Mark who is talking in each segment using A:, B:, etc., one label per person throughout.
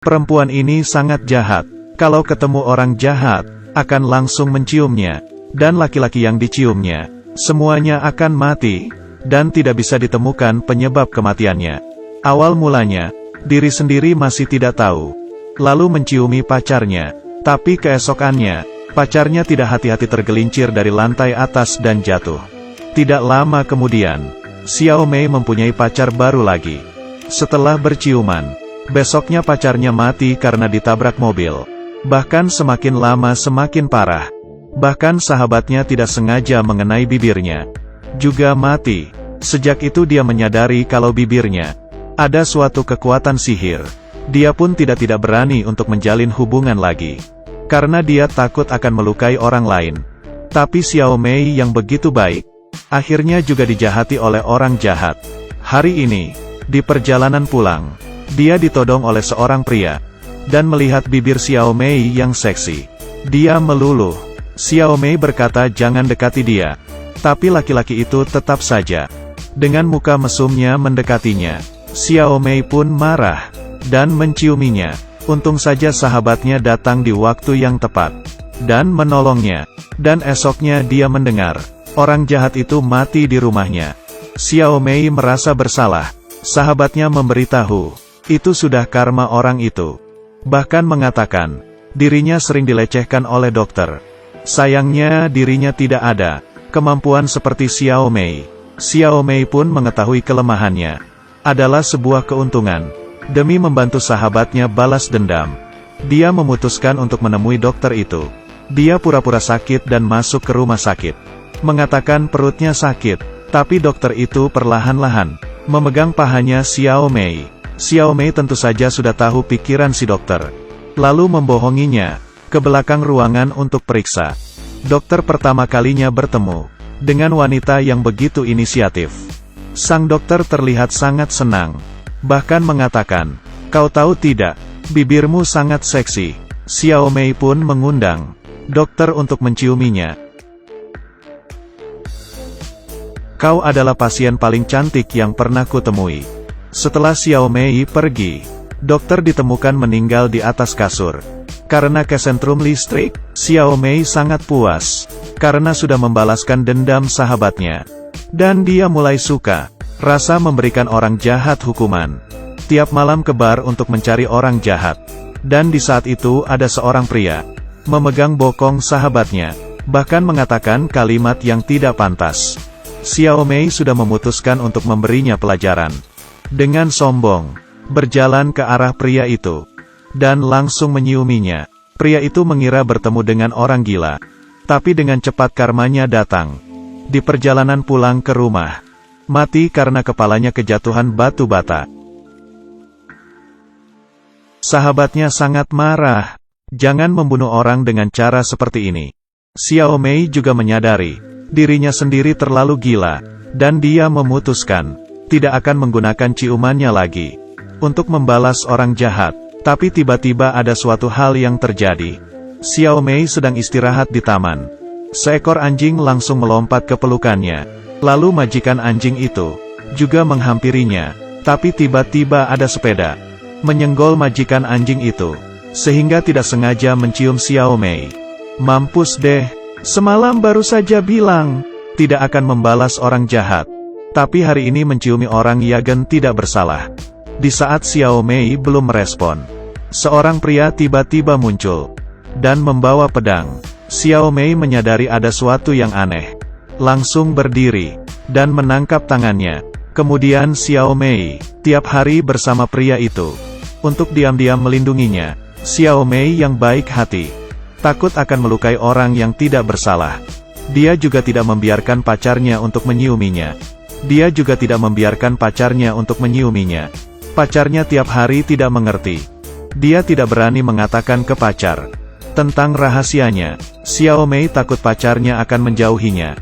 A: Perempuan ini sangat jahat. Kalau ketemu orang jahat, akan langsung menciumnya. Dan laki-laki yang diciumnya, semuanya akan mati. Dan tidak bisa ditemukan penyebab kematiannya. Awal mulanya, diri sendiri masih tidak tahu. Lalu menciumi pacarnya. Tapi keesokannya, pacarnya tidak hati-hati tergelincir dari lantai atas dan jatuh. Tidak lama kemudian, Xiao Mei mempunyai pacar baru lagi. Setelah berciuman, besoknya pacarnya mati karena ditabrak mobil. Bahkan semakin lama semakin parah. Bahkan sahabatnya tidak sengaja mengenai bibirnya. Juga mati. Sejak itu dia menyadari kalau bibirnya ada suatu kekuatan sihir. Dia pun tidak berani untuk menjalin hubungan lagi. Karena dia takut akan melukai orang lain. Tapi Xiao Mei yang begitu baik, akhirnya juga dijahati oleh orang jahat. Hari ini, di perjalanan pulang, dia ditodong oleh seorang pria. Dan melihat bibir Xiao Mei yang seksi, dia meluluh. Xiao Mei berkata jangan dekati dia. Tapi laki-laki itu tetap saja dengan muka mesumnya mendekatinya. Xiao Mei pun marah dan menciuminya. Untung saja sahabatnya datang di waktu yang tepat dan menolongnya. Dan esoknya dia mendengar orang jahat itu mati di rumahnya. Xiao Mei merasa bersalah. Sahabatnya memberitahu, itu sudah karma orang itu. Bahkan mengatakan, dirinya sering dilecehkan oleh dokter. Sayangnya dirinya tidak ada kemampuan seperti Xiao Mei. Xiao Mei pun mengetahui kelemahannya adalah sebuah keuntungan. Demi membantu sahabatnya balas dendam, dia memutuskan untuk menemui dokter itu. Dia pura-pura sakit dan masuk ke rumah sakit. Mengatakan perutnya sakit, tapi dokter itu perlahan-lahan memegang pahanya Xiao Mei. Xiao Mei tentu saja sudah tahu pikiran si dokter. Lalu membohonginya ke belakang ruangan untuk periksa. Dokter pertama kalinya bertemu dengan wanita yang begitu inisiatif. Sang dokter terlihat sangat senang. Bahkan mengatakan, kau tahu tidak, bibirmu sangat seksi. Xiao Mei pun mengundang dokter untuk menciuminya. Kau adalah pasien paling cantik yang pernah kutemui. Setelah Xiao Mei pergi, dokter ditemukan meninggal di atas kasur. Karena kesentrum listrik, Xiao Mei sangat puas. Karena sudah membalaskan dendam sahabatnya. Dan dia mulai suka rasa memberikan orang jahat hukuman. Tiap malam ke bar untuk mencari orang jahat. Dan di saat itu ada seorang pria memegang bokong sahabatnya. Bahkan mengatakan kalimat yang tidak pantas. Xiao Mei sudah memutuskan untuk memberinya pelajaran. Dengan sombong, berjalan ke arah pria itu, dan langsung menyiuminya. Pria itu mengira bertemu dengan orang gila. Tapi dengan cepat karmanya datang. Di perjalanan pulang ke rumah, mati karena kepalanya kejatuhan batu bata. Sahabatnya sangat marah. Jangan membunuh orang dengan cara seperti ini. Xiao Mei juga menyadari, dirinya sendiri terlalu gila, dan dia memutuskan tidak akan menggunakan ciumannya lagi untuk membalas orang jahat. Tapi tiba-tiba ada suatu hal yang terjadi. Xiao Mei sedang istirahat di taman. Seekor anjing langsung melompat ke pelukannya. Lalu majikan anjing itu juga menghampirinya. Tapi tiba-tiba ada sepeda menyenggol majikan anjing itu, sehingga tidak sengaja mencium Xiao Mei. Mampus deh, semalam baru saja bilang tidak akan membalas orang jahat. Tapi hari ini menciumi orang Yagen tidak bersalah. Di saat Xiao Mei belum merespon, seorang pria tiba-tiba muncul dan membawa pedang. Xiao Mei menyadari ada sesuatu yang aneh. Langsung berdiri dan menangkap tangannya. Kemudian Xiao Mei tiap hari bersama pria itu untuk diam-diam melindunginya. Xiao Mei yang baik hati, takut akan melukai orang yang tidak bersalah. Dia juga tidak membiarkan pacarnya untuk menyiuminya. Dia juga tidak membiarkan pacarnya untuk menyiuminya. Pacarnya tiap hari tidak mengerti. Dia tidak berani mengatakan ke pacar tentang rahasianya. Xiao Mei takut pacarnya akan menjauhinya.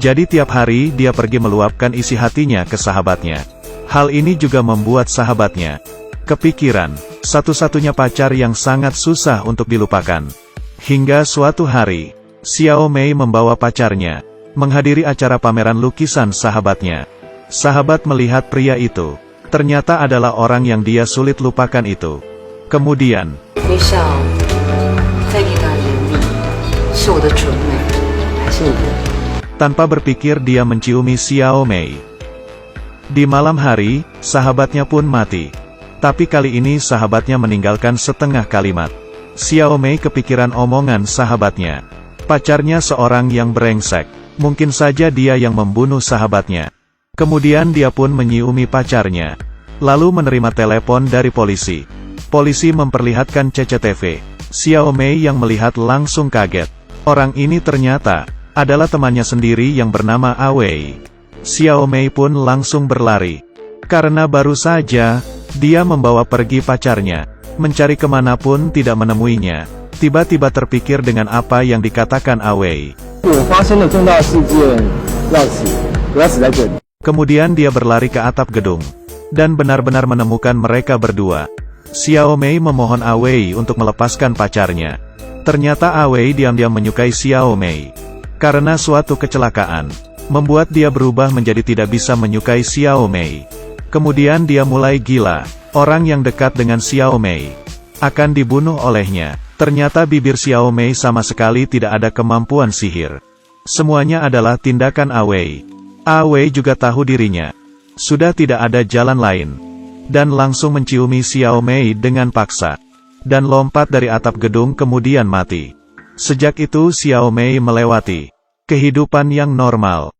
A: Jadi tiap hari dia pergi meluapkan isi hatinya ke sahabatnya. Hal ini juga membuat sahabatnya kepikiran, satu-satunya pacar yang sangat susah untuk dilupakan. Hingga suatu hari, Xiao Mei membawa pacarnya menghadiri acara pameran lukisan sahabatnya. Sahabat melihat pria itu, ternyata adalah orang yang dia sulit lupakan itu. Kemudian,
B: 微笑在你的眼里，是我的纯美，还是你的？
A: tanpa berpikir dia menciumi Xiao Mei. Di malam hari, sahabatnya pun mati. Tapi kali ini sahabatnya meninggalkan setengah kalimat. Xiao Mei kepikiran omongan sahabatnya. Pacarnya seorang yang brengsek. Mungkin saja dia yang membunuh sahabatnya. Kemudian dia pun menyiumi pacarnya. Lalu menerima telepon dari polisi. Polisi memperlihatkan CCTV. Xiao Mei yang melihat langsung kaget. Orang ini ternyata adalah temannya sendiri yang bernama Awei. Xiao Mei pun langsung berlari. Karena baru saja dia membawa pergi pacarnya. Mencari kemanapun tidak menemuinya. Tiba-tiba terpikir dengan apa yang dikatakan Awei. Kemudian dia berlari ke atap gedung. Dan benar-benar menemukan mereka berdua. Xiao Mei memohon Awei untuk melepaskan pacarnya. Ternyata Awei diam-diam menyukai Xiao Mei. Karena suatu kecelakaan, membuat dia berubah menjadi tidak bisa menyukai Xiao Mei. Kemudian dia mulai gila. Orang yang dekat dengan Xiao Mei akan dibunuh olehnya. Ternyata bibir Xiao Mei sama sekali tidak ada kemampuan sihir. Semuanya adalah tindakan Awei. Awei juga tahu dirinya sudah tidak ada jalan lain. Dan langsung menciumi Xiao Mei dengan paksa. Dan lompat dari atap gedung kemudian mati. Sejak itu Xiao Mei melewati kehidupan yang normal.